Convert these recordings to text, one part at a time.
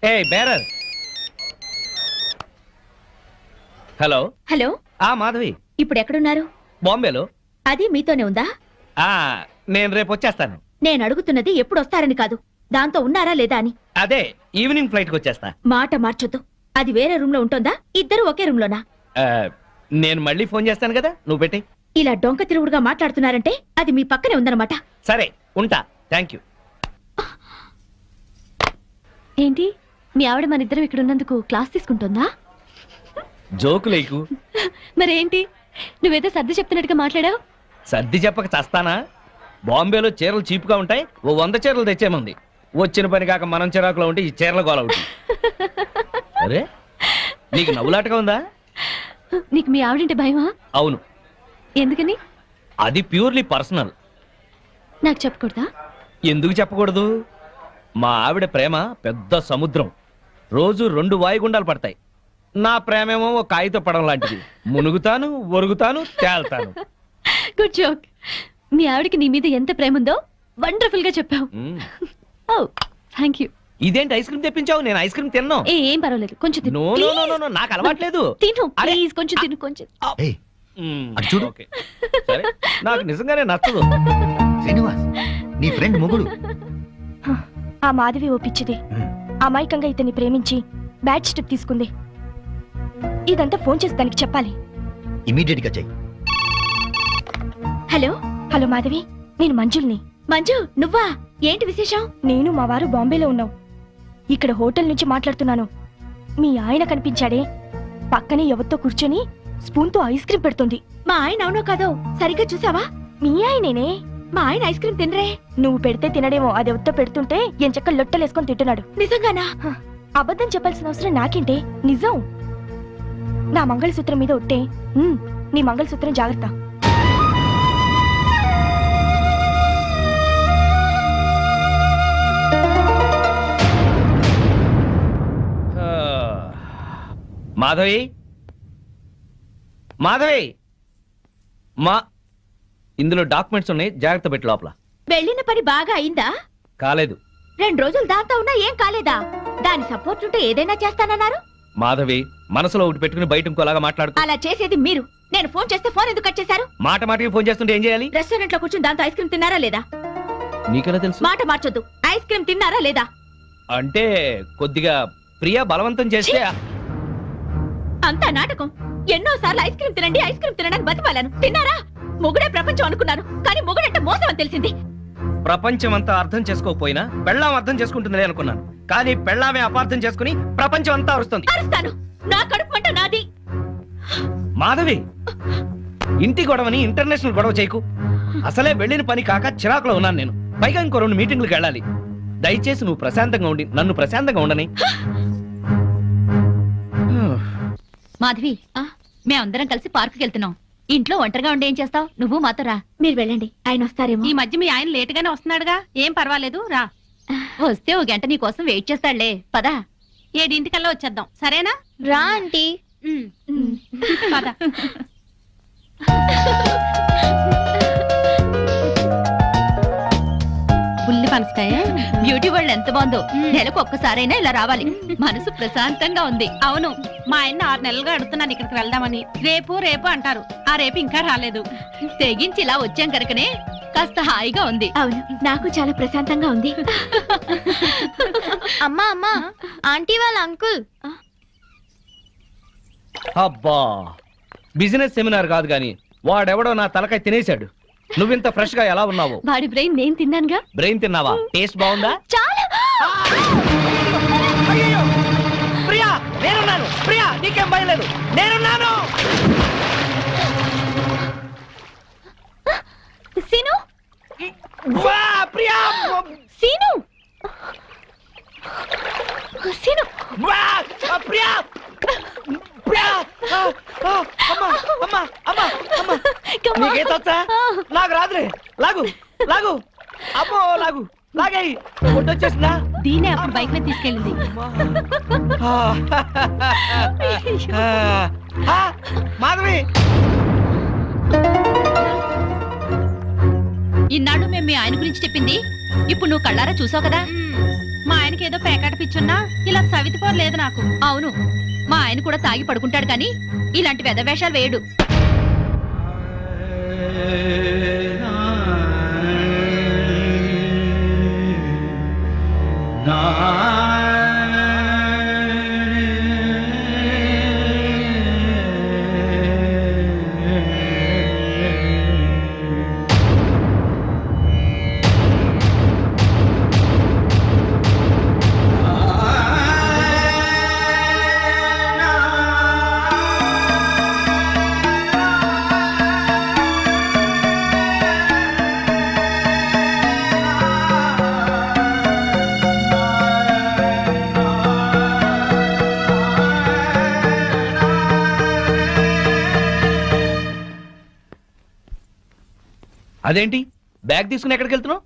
ఏ bearer. Hello hello. Madhavi, ఇప్పుడు ఎక్కడున్నారు? బాంబేలో. అది మీతోనే ఉందా? నేను రేపు వచ్చేస్తాను. నేను అడుగుతున్నది ఎప్పుడు వస్తారని కాదు, దాంతో ఉన్నారా లేదా అని. అదే ఈవినింగ్ ఫ్లైట్ కి వచ్చేస్తా. మాట మార్చొద్దు. అది వేరే రూమ్ లో ఉంటుందా? ఇద్దరు ఒకే రూమ్ లోనా? నేను మళ్ళీ ఫోన్ చేస్తాను కదా, నువ్వు పెట్టి. ఇలా డొంక తిరుగుడుగా మాట్లాడుతున్నారంటే అది మీ పక్కనే ఉందన్నమాట. సరే ఉంటా. Thank you. ఏంటి మీ ఆవిడ మన ఇద్దరం ఇక్కడ ఉన్నందుకు క్లాస్ తీసుకుంటుందా? జోకులేకు. మరేంటి నువ్వేదో సర్ది చెప్తున్నట్టుగా మాట్లాడావు? సర్ది చెప్పక చస్తానా? బాంబేలో చీరలు చీపుగా ఉంటాయి, ఓ 100 చీరలు తెచ్చేమంది. వచ్చిన పని కాక మనం చిరాకులో ఉంటే ఈ చీరల గోల ఒకటి. అరే నీకు నవ్వులాటగా ఉందా? నీకు మీ ఆవిడంటే భయమా? అవును. ఎందుకని? అది ప్యూర్లీ పర్సనల్. నాకు చెప్పకూడదా? ఎందుకు చెప్పకూడదు? మా ఆవిడ ప్రేమ పెద్ద సముద్రం, రోజు 2 వాయుగుండాలు పడతాయి. నా ప్రేమేమో ఒక కాగిత పడం లాంటిది, మునుగుతాను, ఒరుగుతాను, తేల్తాను. Good joke. మీ ఆవిడకి నీ మీద ఎంత ప్రేమ ఉందో వండర్ఫుల్ గా చెప్పావు. Thank you. ఇదేంటి ఐస్ క్రీమ్ తెప్పించావు? నేను ఐస్ క్రీమ్ తిన్నాను. ఏం పర్వాలేదు, కొంచెం తిను. నో, నాకు అలవాట్లేదు. తిను ప్లీజ్, కొంచెం తిను. కొంచెం చూడు. సరే, నాకు నిజంగానే నచ్చదు. శ్రీనివాస్, నీ ఫ్రెండ్ మొగుడు. ఆ మాధవి ఓపిచ్చిది. అమాయకంగా ఇతన్ని ప్రేమించి బ్యాడ్ స్టెప్ తీసుకుంది. ఇదంతా ఫోన్ చేసి దానికి చెప్పాలి. ఇమీడియట్ గా చెయ్యి. హలో హలో మాధవి, నేను మంజుల్ని. మంజు, నువ్వా? ఏంటి విశేషం? నేను మా వారు బాంబేలో ఉన్నాం. ఇక్కడ హోటల్ నుంచి మాట్లాడుతున్నాను. మీ ఆయన కనిపించాడే, పక్కనే ఎవరితో కూర్చొని స్పూన్ తో ఐస్ క్రీమ్ పెడుతుంది. మా ఆయన అవునో కాదో సరిగ్గా చూసావా? మీ ఆయనేనే. మా ఆయన ఐస్ క్రీమ్ తినరే. నువ్వు పెడితే తినడేమో, అది ఎవరితో పెడుతుంటే ఎంచక్క లొట్టలేసుకొని తింటున్నాడు. నిజంగానా? అబద్ధం చెప్పాల్సిన అవసరం నాకేంటే, నిజం. నా మంగళసూత్రం మీద ఒట్టే. నీ మంగళసూత్రం జాగ్రత్త. మాధవి, మాధవి, ఇందులో డాక్యుమెంట్స్ ఉన్నాయి, జాగ్రత్త పెట్టి లోపల. వెళ్ళిన పని బాగా అయిందా? కాలేదు. 2 రోజులు దాంతో ఉన్నా ఏం కాలేదా? దాని సపోర్ట్ ఉంటే ఏదైనా చేస్తానన్నారు. మాధవి, మనసులో ఒకటి పెట్టుకుని బయట ఇంకోలాగా మాట్లాడుతూ. అలా చేసేది మీరు. నేను ఫోన్ చేస్తే ఫోన్ ఎందుకు కట్ చేశారు? మాటికి ఫోన్ చేస్తుంటే ఏం చేయాలి? రెస్టారెంట్ లో కూర్చుని దాంతో ఐస్ క్రీమ్ తిన్నారా లేదా? నీకెలా తెలుసు? మాట మార్చొద్దు. ఐస్ క్రీమ్ తిన్నారా లేదా? అంటే కొద్దిగా ప్రియా బలవంతం చేస్తే. అంతా నాటకం. ఎన్నోసార్లు ఐస్ క్రీమ్ తినండి, ఐస్ క్రీమ్ తినడానికి బతిమాలను. తిన్నారా? మొగుడే ప్రపంచం అనుకున్నాను, కానీ మొగుడంటే మోసం అని తెలిసింది. ప్రపంచం అంతా అర్థం చేసుకోకపోయినా పెళ్ళాం అర్థం చేసుకుంటుందిలే అనుకున్నాను, కానీ పెళ్ళామే అపార్థం చేసుకుని ప్రపంచం అంతా అరుస్తుంది. అరుస్తాను. నా కడుపు మంట నాది. మాధవి, ఇంటి గొడవని ఇంటర్నేషనల్ గొడవ చేయకు. అసలే వెళ్ళిన పని కాక చిరాకులో ఉన్నాను నేను. పైగా ఇంకో 2 మీటింగ్లకు వెళ్ళాలి. దయచేసి నువ్వు ప్రశాంతంగా ఉండి నన్ను ప్రశాంతంగా ఉండని. మాధవి, మేమందరం కలిసి పార్కుకి వెళ్తున్నాం. ఇంట్లో ఒంటరిగా ఉండి ఏం చేస్తావు? నువ్వు మాతో రా. మీరు వెళ్ళండి, ఆయన వస్తారేమో. ఈ మధ్య మీ ఆయన లేట్ గానే వస్తున్నాడుగా, ఏం పర్వాలేదు, రా. వస్తే 1 గంట నీ కోసం వెయిట్ చేస్తాడులే. పదా. 7 వచ్చేద్దాం, సరేనా? రా ఆంటీ. పద. ఉల్లి పనసకాయ బ్యూటీ వరల్డ్ ఎంత బాగుందో. నెలకు ఒక్కసారైనా ఇలా రావాలి. మనసు ప్రశాంతంగా ఉంది. అవును, మా ఆయన 6 నెలలుగా అడుగుతున్నాను ఇక్కడికి వెళ్దామని. రేపు అంటారు. ఆ రేపు ఇంకా రాలేదు. తెగించి ఇలా వచ్చాం కనుకనే కాస్త హాయిగా ఉంది. అవును, నాకు చాలా ప్రశాంతంగా ఉంది. అమ్మా ఆంటీ వాళ్ళ అంకుల్. అబ్బా, బిజినెస్ సెమినార్ కాదు గాని వాడెవడో నా తలకాయ తినేశాడు. నువ్వింత ఫ్రెష్ గా ఎలా ఉన్నావు? వాడి బ్రెయిన్ నేను తిన్నానుగా. బ్రెయిన్ తిన్నావా? టేస్ట్ బాగుందా? చాలా. ప్రియా, నేనున్నాను. ప్రియా, నీకేం భయం లేదు, నేనున్నాను. సీను, ప్రియా, సీను, సీను, ప్రియా, ప్రియా, నీకేతొచ్చా? నాకు రాదులే. లాగు లాగు, అమ్మో లాగు, లాగేయి. వచ్చేసిందా? దీనే అప్పుడు బైక్ మీద తీసుకెళ్ళింది. మాధవి, ఇన్నాళ్ళు మేము మీ ఆయన గురించి చెప్పింది ఇప్పుడు నువ్వు కళ్ళారా చూసావు కదా. మా ఆయనకి ఏదో పేకాట పిచ్చున్నా ఇలా సవితిపోరు లేదు నాకు. అవును, మా ఆయన కూడా తాగి పడుకుంటాడు కానీ ఇలాంటి వెధవేషాలు వేయడు. అదేంటి బ్యాగ్ తీసుకుని ఎక్కడికి వెళ్తున్నావు?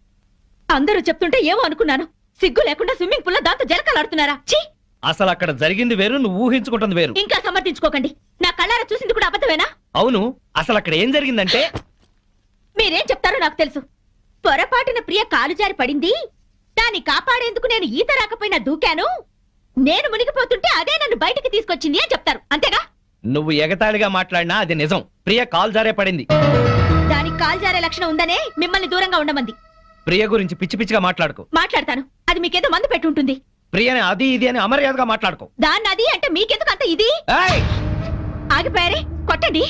అందరూ చెప్తుంటే ఏమో అనుకున్నాను. సిగ్గు లేకుండా స్విమ్మింగ్ పూల్ లో దాంతో జలకాలాడుతున్నారా? ఛీ! అసలు అక్కడ జరిగింది వేరు, నువ్వు ఊహించుకుంటుంది వేరు. ఇంకా సమర్థించుకోకండి. నా కళ్ళారా చూసింది కూడా అబద్ధమేనా? అవును, అసలు అక్కడ ఏం జరిగిందంటే మీరేం చెప్తారో నాకు తెలుసు. పొరపాటున ప్రియ కాలు జారి పడింది. దాన్ని కాపాడేందుకు నేను ఈత రాకపోయినా దూకాను. నేను మునిగిపోతుంటే అదే నన్ను బయటికి తీసుకొచ్చింది అని చెప్తారు, అంతేగా? నువ్వు ఎగతాళిగా మాట్లాడినా అది నిజం. ప్రియ కాల్ జారే పడింది. దానికి కాలు జారే లక్షణం ఉందనే మిమ్మల్ని దూరంగా ఉండమంది. ప్రియ గురించి పిచ్చి పిచ్చిగా మాట్లాడుకో. మాట్లాడతాను. అది మీకేదో మందు పెట్టుంటుంది. ప్రియని అది ఇది అని అమర్యాదగా మాట్లాడుకో. దాన్ని అది అంటే మీకెందుకు అంత ఇది? ఏయ్! ఆగిపోయారే, కొట్టండి.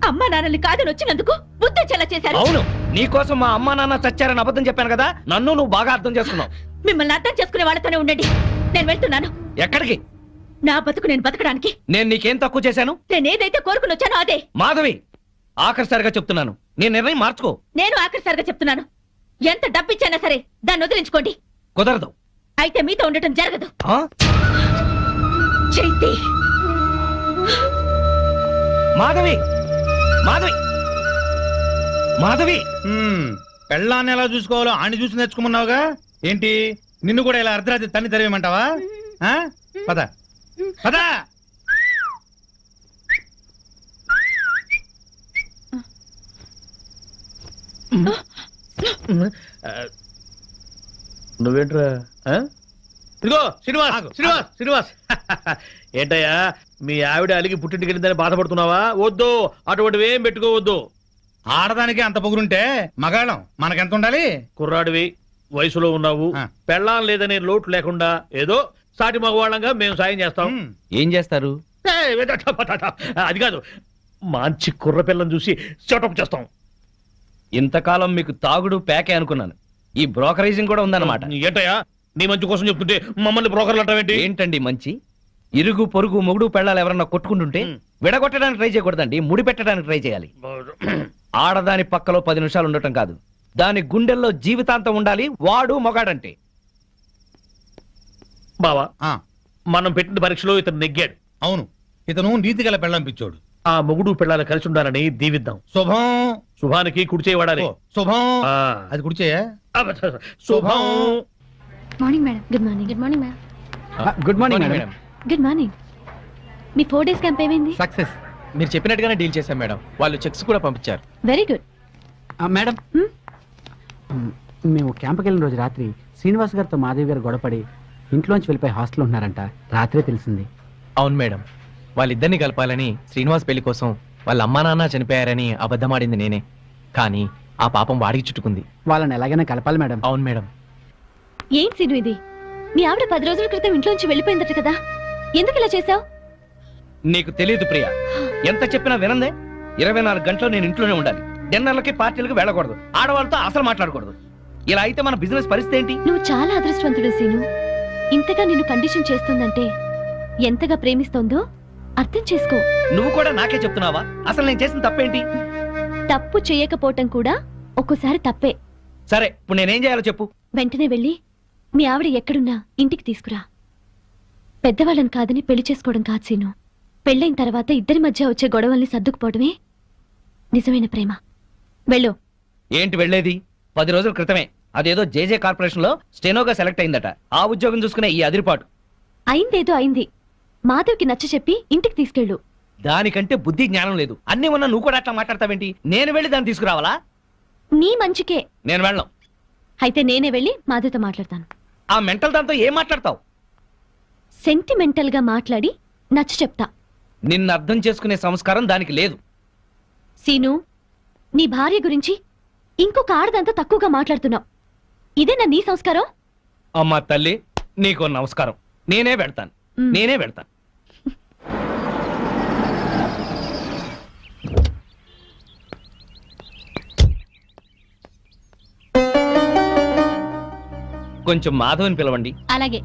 అమ్మా నాన్నల్ని కాదని వచ్చినందుకు బుద్ధొచ్చేలా చేశారు. అవును, నీకోసం మా అమ్మా నాన్న చచ్చారని అబద్ధం చెప్పాను కదా, నన్ను నువ్వు బాగా అర్థం చేసుకున్నావు. మిమ్మల్ని అర్థం చేసుకునే వాళ్ళతోనే ఉండండి. నేను వెళ్తున్నాను. ఎక్కడికి? నా బతుకు నేను బతకడానికి. నేను నీకేం తక్కువ చేశాను? నేనేదైతే కోరుకుని వచ్చానో అదే. మాధవి, ఆఖరిసారిగా చెప్తున్నాను, నీ నిర్ణయం మార్చుకో. నేను ఆఖరిసారిగా చెప్తున్నాను, ఎంత డబ్బిచ్చైనా సరే దాన్ని వదిలించుకోండి. కుదరదు. అయితే మీతో ఉండటం జరగదు. ఆ? చైతి, మాధవి, మాధవి, మాధవి. పెళ్ళాన్ని ఎలా చూసుకోవాలో ఆని చూసి నేర్చుకోమన్నావుగా. ఏంటి నిన్ను కూడా ఇలా అర్ధరాత్రి తన్ని తరివేయమంటావా? ఆ? పద పద. నువ్వేంట్రా? ఇదిగో శ్రీనివాస్, శ్రీనివాస్, శ్రీనివాస్. ఏంటయ్యా, మీ ఆవిడ అలిగి పుట్టింటికి వెళ్ళిందని బాధపడుతున్నావా? వద్దు, అటువంటివి ఏం పెట్టుకోవద్దు. ఆడదానికి అంత పొగురుంటే మగాళ్ళం మనకెంత ఉండాలి? కుర్రాడివి, వయసులో ఉన్నావు, ఆ. పెళ్ళాం లేదనే లోటు లేకుండా ఏదో సాటి మగవాళ్ళంగా మేము సాయం చేస్తాం. ఏం చేస్తారు? ఏయ్, అది కాదు, మంచి కుర్ర పిల్లని చూసి సెటప్ చేస్తాం. ఇంతకాలం మీకు తాగుడు ప్యాకే అనుకున్నాను, ఈ బ్రోకరేజింగ్ కూడా ఉందన్నమాట. ఏంటయ్యా, నీ మంచి కోసం చెప్తుంటే మమ్మల్ని బ్రోకర్లు అంటావేంటి? ఏంటండి మంచి? ఇరుగు పొరుగు మొగుడు పెళ్ళాలు ఎవరన్నా కొట్టుకుంటుంటే విడగొట్టడానికి ట్రై చేయకూడదండి, ముడి పెట్టడానికి ట్రై చేయాలి. ఆడదాని పక్కలో 10 నిమిషాలు ఉండటం కాదు, దాని గుండెల్లో జీవితాంతం ఉండాలి. వాడు మొగాడంటే. బావా, ఆ, మనం పెట్టిన పరీక్షలో ఇతను నెగ్గాడు. అవును, ఇతను నీతి గల పెళ్ళం పిచ్చోడు. ఆ మొగుడు పిల్లలు కలిసి ఉండాలని దీవిద్దాం. శుభం. శుభానికి కుడిచే వాడాలి. ఓ, శుభం. ఆ. అది కుడిచేయా? శుభం. Morning madam. Good morning. Good morning madam. Good morning madam. Good morning. మీ 4 డేస్ క్యాంప్ ఏమైంది? సక్సెస్. మీరు చెప్పినట్టుగానే డీల్ చేశాం మేడం. వాళ్ళు చెక్స్ కూడా పంపించారు. Very good. మేడం, మేము క్యాంప్కి వెళ్ళిన రోజు రాత్రి శ్రీనివాస్ గారితో మాధవి గారు గొడవపడి ఇంట్లోంచి వెళ్ళిపోయి హాస్టల్లో ఉన్నారంట. రాత్రే తెలిసింది. అవును మేడం, వాళ్ళిద్దరిని కలపాలని శ్రీనివాస్ పెళ్లి కోసం వాళ్ళ అమ్మా నాన్న చనిపోయారని అబద్ధమాడింది నేనే, కానీ ఆ పాపం వాడికి చుట్టుకుంది. వాళ్ళని ఎలాగైనా కలపాలి మేడం. అవును మేడం. ఏం సీను ఇది? మీ ఆవిడ 10 రోజుల క్రితం ఇంట్లోంచి వెళ్ళిపోయిందట కదా, ఎందుకు ఇలా చేసావు? నీకు తెలియదు ప్రియా, ఎంత చెప్పినా వినందే. 24 గంటలు నేను ఇంట్లోనే ఉండాలి. డిన్నర్లకి పార్టీలకు వెళ్ళకూడదు, ఆడవాళ్ళతో అసలు మాట్లాడకూడదు. ఇలా అయితే మన బిజినెస్ పరిస్థితి ఏంటి? నువ్వు చాలా అదృష్టవంతుడు సీను. ఇంతగా నిన్ను కండిషన్ చేస్తుందంటే ఎంతగా ప్రేమిస్తోందో అర్థం చేసుకో. నువ్వు కూడా నాకే చెప్తున్నావా? అసలు నేను చేసిన తప్పేంటి? తప్పు చేయకపోవటం కూడా ఒక్కోసారి తప్పే. సరే, ఇప్పుడు నేనేం చేయాలో చెప్పు. వెంటనే వెళ్ళి మీ ఆవిడ ఎక్కడున్నా ఇంటికి తీసుకురా. పెద్దవాళ్ళని కాదని పెళ్లి చేసుకోవడం కాదు సీను. పెళ్ళైన తర్వాత ఇద్దరి మధ్య వచ్చే గొడవల్ని సర్దుకుపోవడమే నిజమైన ప్రేమ. వెళ్ళు. ఏంటి వెళ్ళేది? 10 రోజుల క్రితమే అదేదో జేజే కార్పొరేషన్ లో స్టెనోగా సెలెక్ట్ అయిందట. ఆ ఉద్యోగం చూసుకునే ఈ అదిరిపాటు. అయిందేదో అయింది. మాధవ్కి నచ్చ చెప్పి ఇంటికి తీసుకెళ్ళు. దానికంటే బుద్ధి జ్ఞానం లేదు. అన్ని ఉన్నా నువ్వు కూడా అట్లా మాట్లాడతావేంటి? నేను వెళ్ళి దాన్ని తీసుకురావాలా? నీ మంచికే. నేను వెళ్ళను. అయితే నేనే వెళ్ళి మాధవ్తో మాట్లాడతాను. ఆ మెంటల్ దాంతో ఏం మాట్లాడతావు? సెంటిమెంటల్ గా మాట్లాడి నచ్చ చెప్తా. నిన్ను అర్థం చేసుకునే సంస్కారం దానికి లేదు. సీను, నీ భార్య గురించి ఇంకొక ఆడదంతా తక్కువగా మాట్లాడుతున్నావు. ఇదేనా నీ సంస్కారం? అమ్మా తల్లి, నీకు నమస్కారం. నేనే పెడతాను, మ్. నేనే పెడతాను. కొంచెం మాధవని పిలవండి. అలాగే.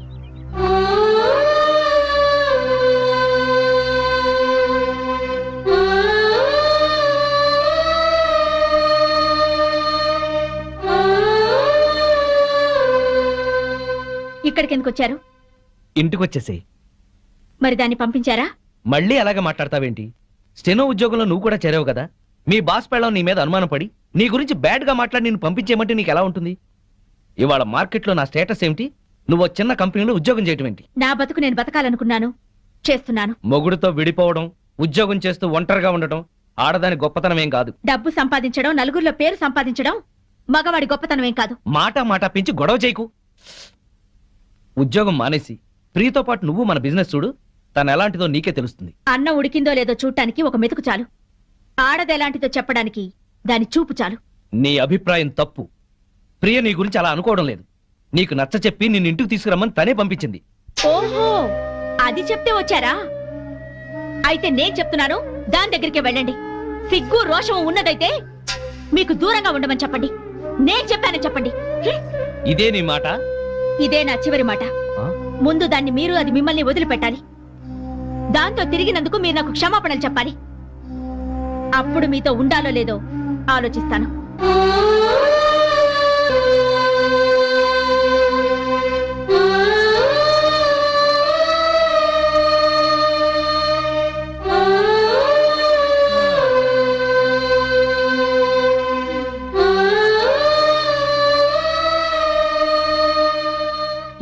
ఇక్కడికి ఎందుకు వచ్చారు? ఇంటికి వచ్చేసేయ్. మరి దాన్ని పంపించారా? మళ్ళీ అలాగే మాట్లాడతావేంటి? స్టెనో ఉద్యోగంలో నువ్వు కూడా చేరావు కదా. మీ బాస్ పెళ్ళం నీ మీద అనుమానం పడి నీ గురించి బ్యాడ్ గా మాట్లాడి నేను పంపించేయమంటే నీకు ఎలా ఉంటుంది? ఇవాళ మార్కెట్లో నా స్టేటస్ ఏమిటి? నువ్వు ఓ చిన్న కంపెనీలో ఉద్యోగం చేయటం ఏంటి? నా బతుకు నేను బతకాలనుకున్నాను, చేస్తున్నాను. మొగుడుతో విడిపోవడం, ఉద్యోగం చేస్తూ ఒంటరిగా ఉండటం ఆడదాని గొప్పతనం ఏం కాదు. డబ్బు సంపాదించడం, నలుగురిలో పేరు సంపాదించడం మగవాడి గొప్పతనం ఏం కాదు. మాట మాట పెంచి గొడవ చేయకు. ఉద్యోగం మానేసి ప్రియతో పాటు నువ్వు మన బిజినెస్ చూడు. తను ఎలాంటిదో నీకే తెలుస్తుంది. అన్నం ఉడికిందో లేదో చూడటానికి ఒక మెతుకు చాలు. ఆడదెలాంటిదో చెప్పడానికి దాని చూపు చాలు. నీ అభిప్రాయం తప్పు. ప్రియ నీ గురించి అలా అనుకోవడం లేదు. నీకు నచ్చ చెప్పి నిన్ను ఇంటికి తీసుకురమ్మని తనే పంపించింది. ఓహో, అది చెప్తే వచ్చారా? అయితే నేను చెప్తున్నాను, దాని దగ్గరికి వెళ్ళండి. సిగ్గు రోషం ఉన్నదైతే మీకు దూరంగా ఉండమని చెప్పండి. నేను చెప్పానని చెప్పండి. ఇదే నీ మాట? ఇదే నా చివరి మాట. ఆ? ముందు దాన్ని మీరు, అది మిమ్మల్ని వదిలిపెట్టాలి. దాంతో తిరిగినందుకు మీరు నాకు క్షమాపణలు చెప్పాలి. అప్పుడు మీతో ఉండాలో లేదో ఆలోచిస్తాను.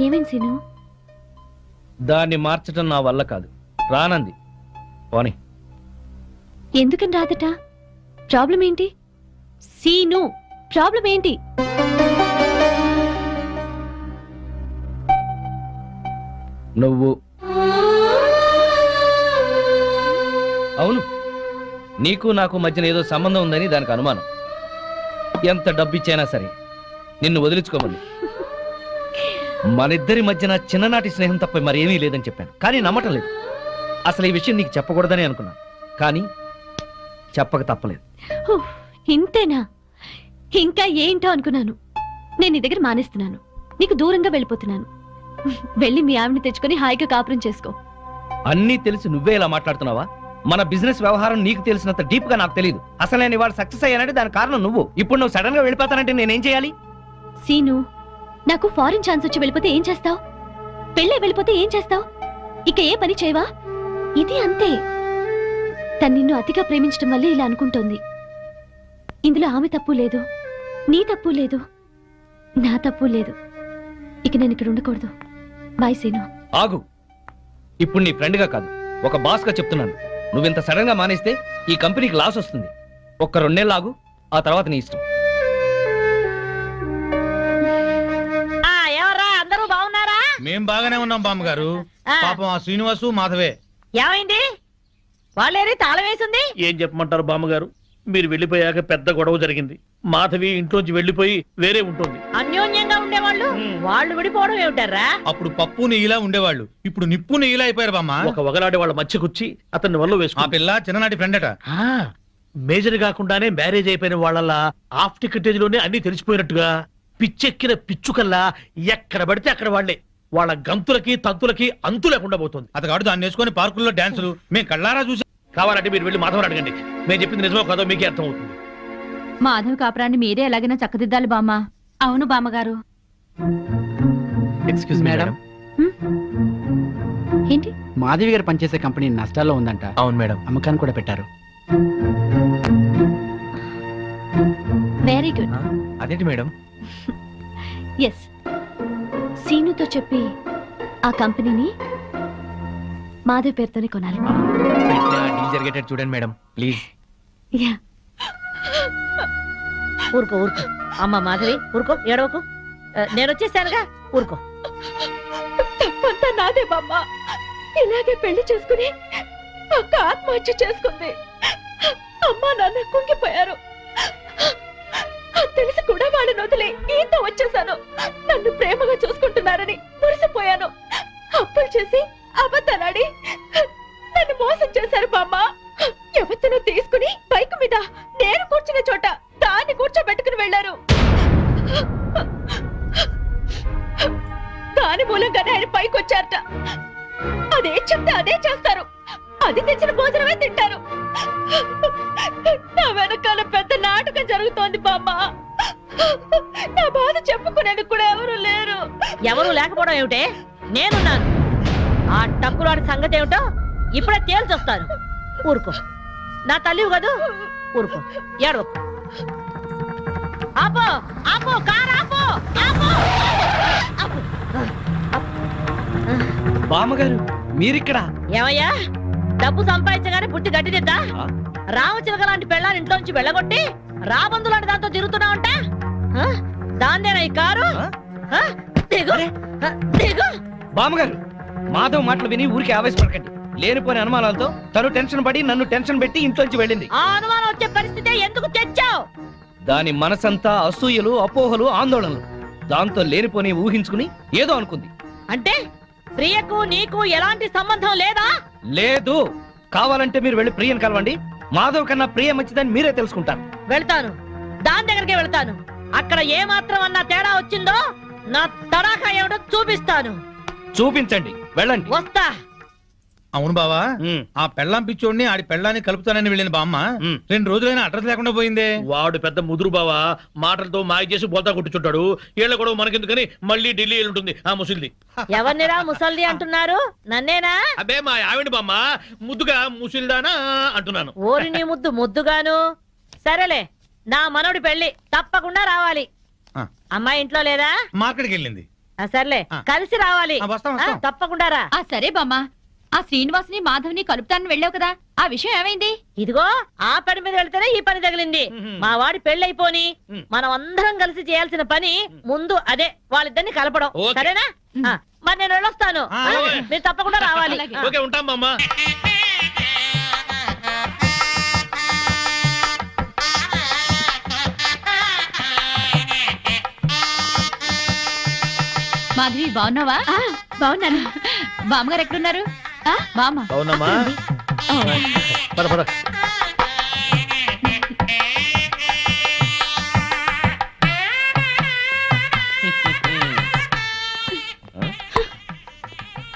ఏమైంది సీను? దాన్ని మార్చడం నా వల్ల కాదు. రానంది. పోనీ. ఎందుకని రాదట? ప్రాబ్లం ఏంటి? సీను, ప్రాబ్లం ఏంటి? నువ్వు. అవును, నీకు నాకు మధ్యన ఏదో సంబంధం ఉందని దానికి అనుమానం. ఎంత డబ్బిచ్చైనా సరే నిన్ను వదిలించుకోమని. మనిద్దరి మధ్యన చిన్ననాటి స్నేహం తప్ప మరేమీ లేదని చెప్పాను, కానీ నమ్మటం లేదు. అసలు ఈ విషయం నీకు చెప్పకూడదని అనుకున్నాను, కానీ చెప్పక తప్పలేదు. ఉఫ్, ఇంతేనా? ఇంకా ఏంటో అనుకున్నాను. నేను నీ దగ్గర మానేస్తున్నాను, నీకు దూరంగా వెళ్ళిపోతున్నాను. వెళ్ళి మీ ఆవిడని తెచ్చుకొని హాయిగా కాపురం చేసుకో. అన్నీ తెలిసి నువ్వే ఇలా మాట్లాడుతున్నావా? మన బిజినెస్ వ్యవహారం నీకు తెలిసినంత డీప్ గా నాకు తెలియదు. అసలు నేను ఇవాళ సక్సెస్ అయ్యానంటే దానికి కారణం నువ్వు. ఇప్పుడు నువ్వు సడన్ గా వెళ్ళిపోతానంటే నేనేం చేయాలి? సీను, నాకు ఫారిన్ ఛాన్స్ వచ్చి వెళ్ళిపోతే ఏం చేస్తావు? పెళ్ళే వెళ్ళిపోతే ఏం చేస్తావు? ఇక ఏ పని చేయవా? ఇది అంతే. తను నిన్ను అతిగా ప్రేమించడం వల్లే ఇలా అనుకుంటోంది. ఇందులో ఆమె తప్పు లేదు, నీ తప్పు లేదు, నా తప్పు లేదు. ఇక నేను ఇక్కడ ఉండకూడదు. బాయ్ సీను. ఆగు. ఇప్పుడు నీ ఫ్రెండ్ గా కాదు, ఒక బాస్ గా చెప్తున్నాను. నువ్వింత సడన్ గా మానేస్తే ఈ కంపెనీకి లాస్ వస్తుంది. ఒక్క 2 నెలలు ఆగు, ఆ తర్వాత నీ ఇష్టం. ఎవరా అందరూ బాగున్నారా? మేం బాగానే ఉన్నాం బామ్మగారు. పాపం ఆ శ్రీనివాసు మాధవే. ఏమైంది? వాళ్ళేరి తాళం వేసింది. ఏం చెప్పమంటారు బామ్మగారు? మీరు వెళ్ళిపోయాక పెద్ద గొడవ జరిగింది. మాధవి ఇంట్లోంచి వెళ్ళిపోయి వేరే ఉంటుంది. అన్యోన్యంగా ఉండేవాళ్ళు వాళ్ళు విడిపోవడం ఏమిటారా? అప్పుడు పప్పు నెయ్యిలా ఉండేవాళ్ళు, ఇప్పుడు నిప్పు నెయ్యిలా అయిపోయారు బామ్మ. ఒక వగలాడే వాళ్ళ మధ్యకొచ్చి అతన్ని వల్ల ఆ వేసుకున్నా. పిల్ల చిన్ననాటి ఫ్రెండ్ అట. మేజర్ కాకుండానే మ్యారేజ్ అయిపోయిన వాళ్ళ హాఫ్ టికెటేజ్ లోనే అన్ని తెలిసిపోయినట్టుగా పిచ్చెక్కిన పిచ్చుకల్లా ఎక్కడ పడితే అక్కడ వాళ్లే. వాళ్ళ గంతులకి తంతులకి అంతు లేకుండా పోతుంది. అతగాడు దాన్ని వేసుకొని పార్కుల్లో డాన్సులు మేము కళ్ళారా చూసి. కావాలంటే మీరు వెళ్ళి మాధవని అడగండి. నేను చెప్పింది నిజమో కాదో మీకే అర్థం అవుతుంది. మాధవ్ కాపురాన్ని మీరే ఎలాగైనా చక్కదిద్దాలి బామ్మ. అవును బామ్మగారు. Excuse me madam. మేడం. ఏంటి? మాధవి గారు పనిచేసే కంపెనీ నష్టాల్లో ఉందంట. అవును మేడం. అమ్మకాన్ని కూడా పెట్టారు. Very good. అదేంటి మేడం? ఎస్, సీనుతో చెప్పి ఆ కంపెనీని మాధవ్ పేరుతోనే కొనాలి. డీల్ జరిగేటట్టు చూడండి మేడం, ప్లీజ్. యా. ఊరుకో ఊరుకో. అమ్మ మాధవి ఊరుకో, ఏడవకు. నేను వచ్చేసానుగా, ఊరుకో. తప్పంతా నాదే బామ్మ. ఇలాగే పెళ్లి చేసుకుని అక్క ఆత్మహత్య చేసుకుంది. అమ్మా నాన్న కుంగిపోయారు. తెలిసి కూడా వాళ్ళని వదిలి ఈత వచ్చేసాను. నన్ను ప్రేమగా చూసుకుంటున్నారని మురిసిపోయాను. అప్పులు చేసి అబద్ధాలాడి నన్ను మోసం చేశారు బామ్మ. ఎవరినో తీసుకుని బైక్ మీద నేను కూర్చున్న చోట దాన్ని కూర్చోబెట్టుకుని వెళ్లారు. దాని మూలంగానే ఆయన పైకి వచ్చారట. అదే చెప్తే అదే చేస్తారు. అది తెచ్చిన భోజనమే తింటారు. నా వెనకాల పెద్ద నాటకం జరుగుతోంది బామ్మ. నా బాధ చెప్పుకునేందుకు కూడా ఎవరు లేరు. ఎవరు లేకపోవడం ఏమిటే, నేనున్నాను. ఆ టక్కులాడి సంగతి ఏమిటో ఇప్పుడే తేల్చొస్తాను. ఊరుకో, నా తల్లివి కదూ, ఊరుకో, ఏడవకు. ఆపో ఆపో, కారు ఆపో, ఆపో, ఆపో. బామ్మగారు మీరిక్కడ? ఏమయ్యా, డబ్బు సంపాదించగానే పుట్టి గడ్డిదిద్దా? రామచిలక లాంటి పెళ్ళాన్ని ఇంట్లోంచి వెళ్ళగొట్టి రాబందు లాంటి దాంతో తిరుగుతున్నావంట. దాన్నేనా ఈ కారు? ఆ? దిగు, దిగు. బామ్మగారు మాధవ్ మాటలు విని ఊరికి ఆవేశపడకండి. లేనిపోని అనుమానాలతో తను టెన్షన్ పడి నన్ను టెన్షన్ పెట్టి ఇంట్లోంచి వెళ్ళింది. ఆ అనుమానం వచ్చే పరిస్థితి ఎందుకు తెచ్చావు? దాని మనసంతా అసూయలు, అపోహలు, ఆందోళనలు. దాంతో లేనిపోని ఊహించుకుని ఏదో అనుకుంది. అంటే ప్రియకు నీకు ఎలాంటి సంబంధం లేదా? లేదు. కావాలంటే మీరు వెళ్ళి ప్రియని కలవండి. మాధవ్ కన్నా ప్రియ మంచిదని మీరే తెలుసుకుంటారు. వెళ్తాను, దాని దగ్గరికే వెళ్తాను. అక్కడ ఏ మాత్రం అన్నా తేడా వచ్చిందో నా తడాఖా ఏమిటో చూపిస్తాను. చూపించండి, వెళ్ళండి. వస్తా. అవును బావా, ఉమ్. ఆ పెళ్ళాం పిచ్చోడిని ఆడి పెళ్ళాన్ని కలుపుతానని వెళ్ళింది బామ్మ. ఉమ్. 2 రోజులైనా అడ్రస్ లేకుండా పోయిందే. వాడు పెద్ద ముదురు బావా, మాటలతో మాయ చేసి బోల్తా కొట్టుచుంటాడు. ఏళ్ళ గొడవ మనకెందుకని మళ్ళీ ఢిల్లీ ఉంటుంది ఆ ముసిల్ది. ఎవరినిరా ముసల్ది అంటున్నారు? నన్నేనా? అబ్బే మా ఆవిడ బామ్మ, ముద్దుగా ముసిల్దానా అంటున్నాను. ఓరి నీ ముద్దు ముద్దుగాను. సరేలే, నా మనోడి పెళ్లి తప్పకుండా రావాలి. ఆ. అమ్మాయి ఇంట్లో లేదా? మార్కెట్కి వెళ్ళింది. సర్లే, ఆ. కలిసి రావాలి. వస్తాం, ఆ, వస్తాం. తప్పకుండా రా. సరే బామ్మ, ఆ శ్రీనివాసుని మాధవ్ని కలుపుతానని వెళ్ళావు కదా, ఆ విషయం ఏమైంది? ఇదిగో ఆ పని మీద వెళ్తేనే ఈ పని తగిలింది. మా వాడి పెళ్ళైపోని మనం అందరం కలిసి చేయాల్సిన పని ముందు అదే, వాళ్ళిద్దరిని కలపడం. ఓకే. సరేనా? ఆ, మరి నేను వెళ్ళొస్తాను. ఆ, ఆ, అలాగే. మీరు తప్పకుండా రావాలి. అలాగే. ఆ. ఓకే, ఉంటాం బామ్మ. మాధవి బాగున్నావా? బాగున్నాను. బామ్మగారు ఎక్కడున్నారు? బామ్మ అవునమ్మా, పద పద.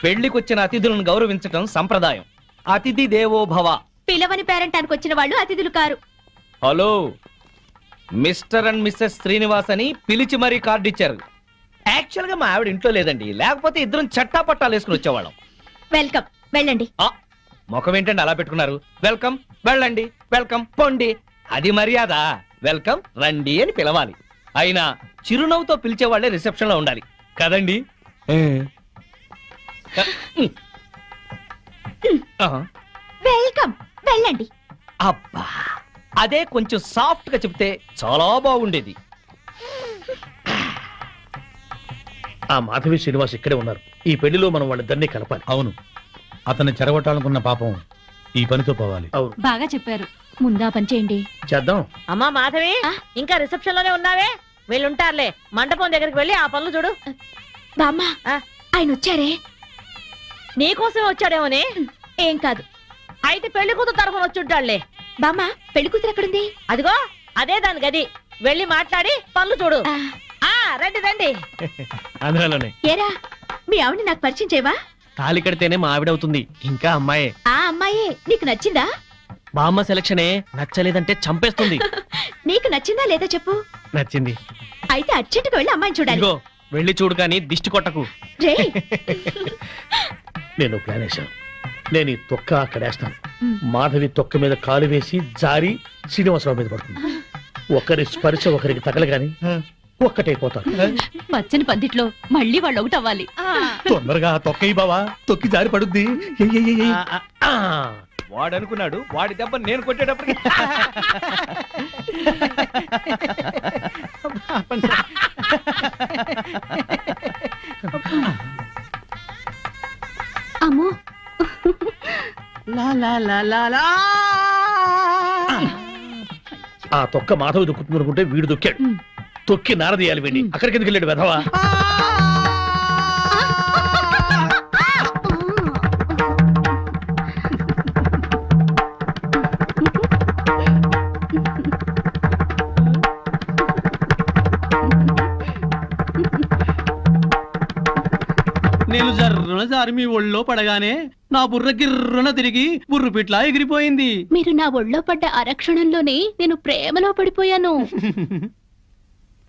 పెళ్లికొచ్చిన అతిథులను గౌరవించటం సంప్రదాయం. అతిథి దేవో భవ. పిలవని పేరంటానికి వచ్చిన వాళ్ళు అతిథులు కారు. Hello, Mr and Mrs Srinivas అని పిలిచి మరీ కార్డు ఇచ్చారు. యాక్చువల్ గా మా ఆవిడ ఇంట్లో లేదండి, లేకపోతే ఇద్దరం చట్టా పట్టాలు వేసుకుని వచ్చేవాళ్ళం. వెల్కమ్, వెళ్ళండి. ఆ, ముఖం ఏంటండి అలా పెట్టుకున్నారు? వెల్కమ్, వెళ్ళండి, వెల్కమ్, పొండి. అది మర్యాద. వెల్కమ్, రండి అని పిలవాలి. అయినా చిరునవ్వుతో పిలిచేవాళ్లే రిసెప్షన్ లో ఉండాలి కదండి. వెల్కమ్, వెళ్ళండి. అబ్బా, అదే కొంచెం సాఫ్ట్ గా చెప్తే చాలా బాగుండేది. ఆ మాధవి శ్రీనివాస్ ఇక్కడే ఉన్నారు. ఈ పెళ్లిలో మనం వాళ్ళిద్దరినీ కలపాలి. అవును, అతన్ని చెరగొట్టాలనుకున్న పాపం ఈ పనితో పోవాలి. అవును, బాగా చెప్పారు. ముందా పని చేయండి. చేద్దాం. అమ్మా మాధవి, ఇంకా రిసెప్షన్ లోనే ఉన్నావే? వీళ్ళుంటారులే, మండపం దగ్గరికి వెళ్ళి ఆ పనులు చూడు. బామ్మ, ఆ. ఆయన వచ్చారే? నీకోసమే వచ్చాడేమోనే. ఏం కాదు. అయితే పెళ్లి కూతురు తరఫున వచ్చుంటాడులే. బామ్మ, పెళ్లి కూతురు ఎక్కడుంది? అదిగో అదే దాని గది. వెళ్ళి మాట్లాడి పనులు చూడు. ఆ రండి రండి. అందులోనే ఏరా, మీ ఆవిడ నాకు పరిచయం చేయవా? తాళి కడితేనే మా ఆవిడవుతుంది. ఇంకా అమ్మాయే. ఆ అమ్మాయే నీకు నచ్చిందా? బామ్మ సెలక్షనే నచ్చలేదంటే చంపేస్తుంది. నీకు నచ్చిందా లేదా చెప్పు. నచ్చింది. అయితే అర్జెంటుగా వెళ్ళి అమ్మాయిని చూడాలి. ఇదిగో వెళ్ళి చూడు, కానీ దిష్టి కొట్టకు. రే, నేను ప్లాన్ వేశాను. నేను ఈ తొక్క అక్కడేస్తాను. మాధవి తొక్క మీద కాలు వేసి జారి శ్రీనివాసరావు మీద పడుతుంది. ఒకరి స్పర్శ ఒకరికి తగలగాని ఒక్కటైపోతారు. పచ్చని పందిట్లో మళ్ళీ వాళ్ళు ఒకటవ్వాలి. తొందరగా తొక్కయి బావా, తొక్కి జారి పడుద్ది. వాడు అనుకున్నాడు, వాడి దెబ్బ నేను కొట్టేటప్పటికి అమ్మో ఆ తొక్క మాధవి దొక్కుతుంది అనుకుంటే వీడు దొక్కాడు. తొక్కి నారదీయాలి వీడిని. అక్కడికి ఎందుకు వెళ్ళాడు వెధవా? నేను జర్రున జారి మీ ఒళ్ళో పడగానే నా బుర్ర గిర్రున తిరిగి బుర్రు పిట్లా ఎగిరిపోయింది. మీరు నా ఒళ్ళో పడ్డ అరక్షణంలోనే నేను ప్రేమలో పడిపోయాను.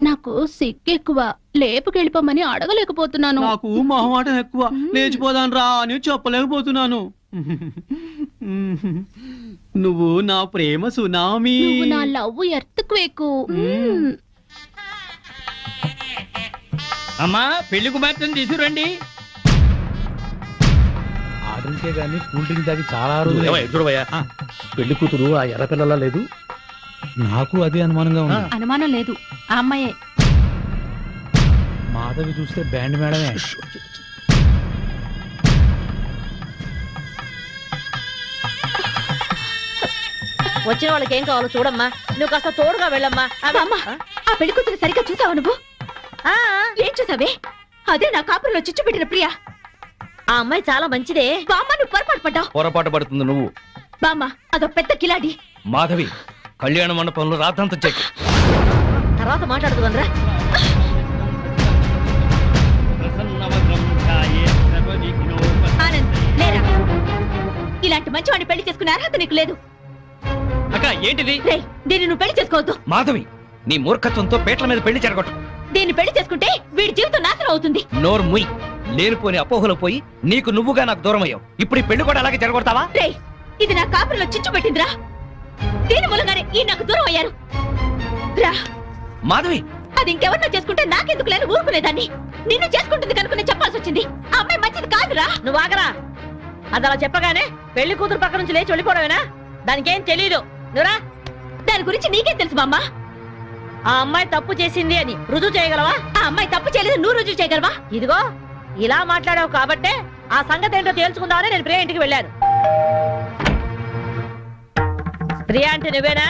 నాకు సిగ్గెక్కువ, లేపుకెళ్ళిపోమని అడగలేకపోతున్నాను. నాకు మొహమాటం ఎక్కువ, లేచిపోదాను రా అని చెప్పలేకపోతున్నాను. నువ్వు నా ప్రేమ సునామీ. నువ్వు నా లవ్ ఎర్త్క్వేక్. అమ్మా పెళ్లి కుమార్తెను తీసుకురండి. ఆర్డర్కే గానీ కూల్ డ్రింక్ తాగి చాలా ఏమయ్య, చూడవయ్యా, పెళ్లి కూతురు ఆ ఎర్ర పిల్లలా లేదు? నాకు అదే అనుమానంగా ఉంది. అనుమానం లేదు, ఆ అమ్మాయే. మాధవి చూస్తే బ్యాండ్ మేడమే. వచ్చిన వాళ్ళకి ఏం కావాలో చూడమ్మా. నువ్వు కాస్త తోడుగా వెళ్ళమ్మా. అమ్మా, ఆ పెళ్లి కూతురు సరిగ్గా చూసావు నువ్వు? ఆ, ఏం చూసావే? అదే నా కాపురంలో చిచ్చు పెట్టిన ప్రియ. ఆ అమ్మాయి చాలా మంచిదే. బామ్మ, నువ్వు పొరపాటు పడ్డావు. పొరపాటు పడుతుంది నువ్వు. బామ్మ, అదో పెద్ద కిలాడి. మాధవి కళ్యాణ మండపంలో రాత్రంతా చెక్. తర్వాత మాట్లాడుతుందరా. ఆనంద్, లేరా. ఇలాంటి మంచివాడిని పెళ్లి చేసుకునే అర్హత నీకు లేదు. అక్క ఏంటిది? రేయ్, దీన్ని నువ్వు పెళ్లి చేసుకోవద్దు. మాధవి నీ మూర్ఖత్వంతో పేట్ల మీద పెళ్లి జరగొట్టు. దీన్ని పెళ్లి చేసుకుంటే వీడి జీవితం నాశనం అవుతుంది. నోరు ముయ్. లేనిపోని అపోహలో పోయి నీకు నువ్వుగా నాకు దూరం అయ్యావు. ఇప్పుడు ఈ పెళ్లి కూడా అలాగే జరగొడతావా? రేయ్, ఇది నా కాపురంలో చిచ్చు పెట్టిందిరా. దీని మూలంగానే ఈ నాకు దూరం అయ్యారు. రా. మాధవి అది ఇంకెవరినో చేసుకుంటే నాకెందుకు లేని ఊరుకునేదాన్ని. నిన్ను చేసుకుంటుంది కనుకునే చెప్పాల్సి వచ్చింది. ఆ అమ్మాయి మంచిది కాదురా. నువ్వు ఆగరా. అది అలా చెప్పగానే పెళ్లి కూతురు పక్క నుంచి లేచి వెళ్ళిపోవడమేనా? దానికేం తెలీదు. నువ్వురా. దాని గురించి నీకేం తెలుసు బామ్మ? ఆ అమ్మాయి తప్పు చేసింది అని రుజువు చేయగలవా? ఆ అమ్మాయి తప్పు చేయలేదు, నువ్వు రుజువు చేయగలవా? ఇదిగో ఇలా మాట్లాడావు కాబట్టే ఆ సంగతి ఏంటో తేల్చుకుందామని నేను ప్రియ ఇంటికి వెళ్ళాను. ప్రియ అంటే నువ్వేనా?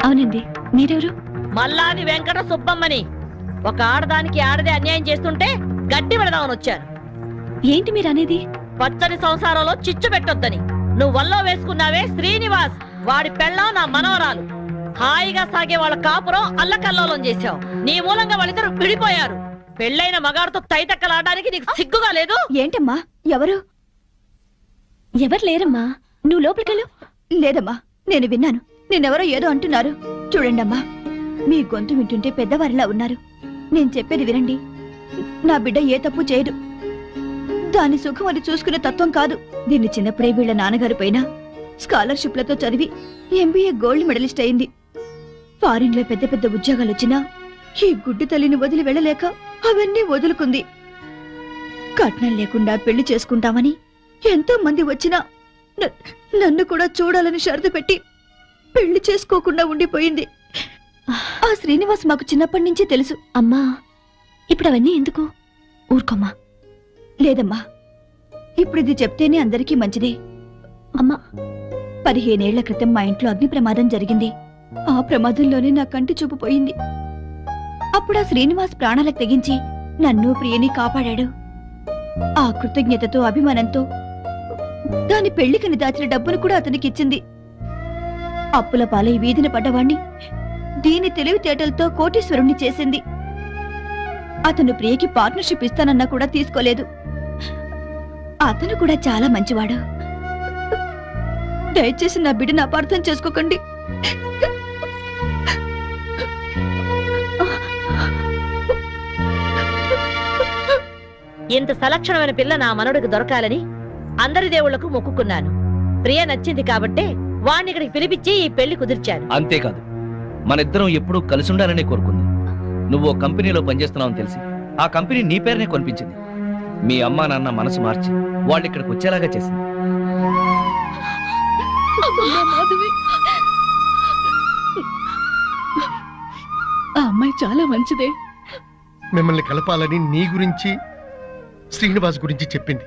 అవునండి, మీరెవరు? మల్లాని వెంకట సుబ్బమ్మని. ఒక ఆడదానికి ఆడదే అన్యాయం చేస్తుంటే గట్టి పెడదామని వచ్చాను. ఏంటి మీరు అనేది? పచ్చని సంసారంలో చిచ్చు పెట్టొద్దని. నువ్వు వల్లో వేసుకున్నావే శ్రీనివాస్, వాడి పెళ్ళం నా మనవరాలు. హాయిగా సాగే వాళ్ళ కాపురం అల్లకల్లోలం చేశావు. నీ మూలంగా వాళ్ళిద్దరు విడిపోయారు. పెళ్ళైన మగాడితో తైతక్కలాడడానికి నీకు సిగ్గుగా లేదు? ఏంటమ్మా, ఎవరు? ఎవరు లేరమ్మా, నువ్వు లోపలికెళ్ళు. లేదమ్మా, నేను విన్నాను. నేనెవరో ఏదో అంటున్నారు. చూడండమ్మా, మీ గొంతు వింటుంటే పెద్దవారిలా ఉన్నారు. నేను చెప్పేది వినండి. నా బిడ్డ ఏ తప్పు చేయదు. దాని సుఖం అది చూసుకునే తత్వం కాదు. దీన్ని చిన్నప్పుడే వీళ్ళ నాన్నగారు పైన స్కాలర్షిప్లతో చదివి ఎంబీఏ గోల్డ్ మెడలిస్ట్ అయింది. ఫారిన్ లో పెద్ద పెద్ద ఉద్యోగాలు వచ్చినా ఈ గుడ్డి తల్లిని వదిలి వెళ్ళలేక అవన్నీ వదులుకుంది. కట్నం లేకుండా పెళ్లి చేసుకుంటామని ఎంతో మంది వచ్చినా నన్ను కూడా చూడాలని షరతు పెట్టి పెళ్లి చేసుకోకుండా ఉండిపోయింది. ఆ శ్రీనివాస్ మాకు చిన్నప్పటి నుంచి తెలుసు. అమ్మా, ఇప్పుడు అవన్నీ ఎందుకు? ఊరుకోమ్మా. లేదమ్మా, ఇప్పుడు ఇది చెప్తేనే అందరికీ మంచిదే. అమ్మా, 15 ఏళ్ల క్రితం మా ఇంట్లో అగ్ని ప్రమాదం జరిగింది. ఆ ప్రమాదంలోనే నా కంటి చూపు పోయింది. అప్పుడు ఆ శ్రీనివాస్ ప్రాణాలకు తెగించి నన్ను ప్రియని కాపాడాడు. ఆ కృతజ్ఞతతో అభిమానంతో దాని పెళ్లికని దాచిన డబ్బును కూడా అతనికి ఇచ్చింది. అప్పుల పాలై వీధిన పడ్డవాణ్ణి దీని తెలివితేటలతో కోటీశ్వరుణ్ణి చేసింది. అతను ప్రియకి పార్ట్నర్షిప్ ఇస్తానన్నా కూడా తీసుకోలేదు. అతను కూడా చాలా మంచివాడు. దయచేసి నా బిడ్డను అపార్థం చేసుకోకండి. ఇంత సలక్షణమైన పిల్ల నా మనవడికి దొరకాలని అందరి దేవుళ్లకు మొక్కుకున్నాను. ప్రియ నచ్చింది కాబట్టే వాణ్ణి ఇక్కడికి పిలిపించి ఈ పెళ్లి కుదిర్చాను. అంతేకాదు, మన ఇద్దరం ఎప్పుడూ కలిసి ఉండాలనే కోరుకుంది. నువ్వు ఓ కంపెనీలో పనిచేస్తున్నావని తెలిసి ఆ కంపెనీ నీ పేరునే కొనిపించింది. మీ అమ్మా నాన్న మనసు మార్చి వాళ్ళు ఇక్కడికి వచ్చేలాగా చేసింది. ఆ అమ్మాయి చాలా మంచిదే. మిమ్మల్ని కలపాలని నీ గురించి శ్రీనివాస్ గురించి చెప్పింది.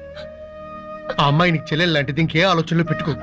ఆ అమ్మాయి నీకు చెల్లెలు లాంటిది ఇంకే ఆలోచనలు పెట్టుకో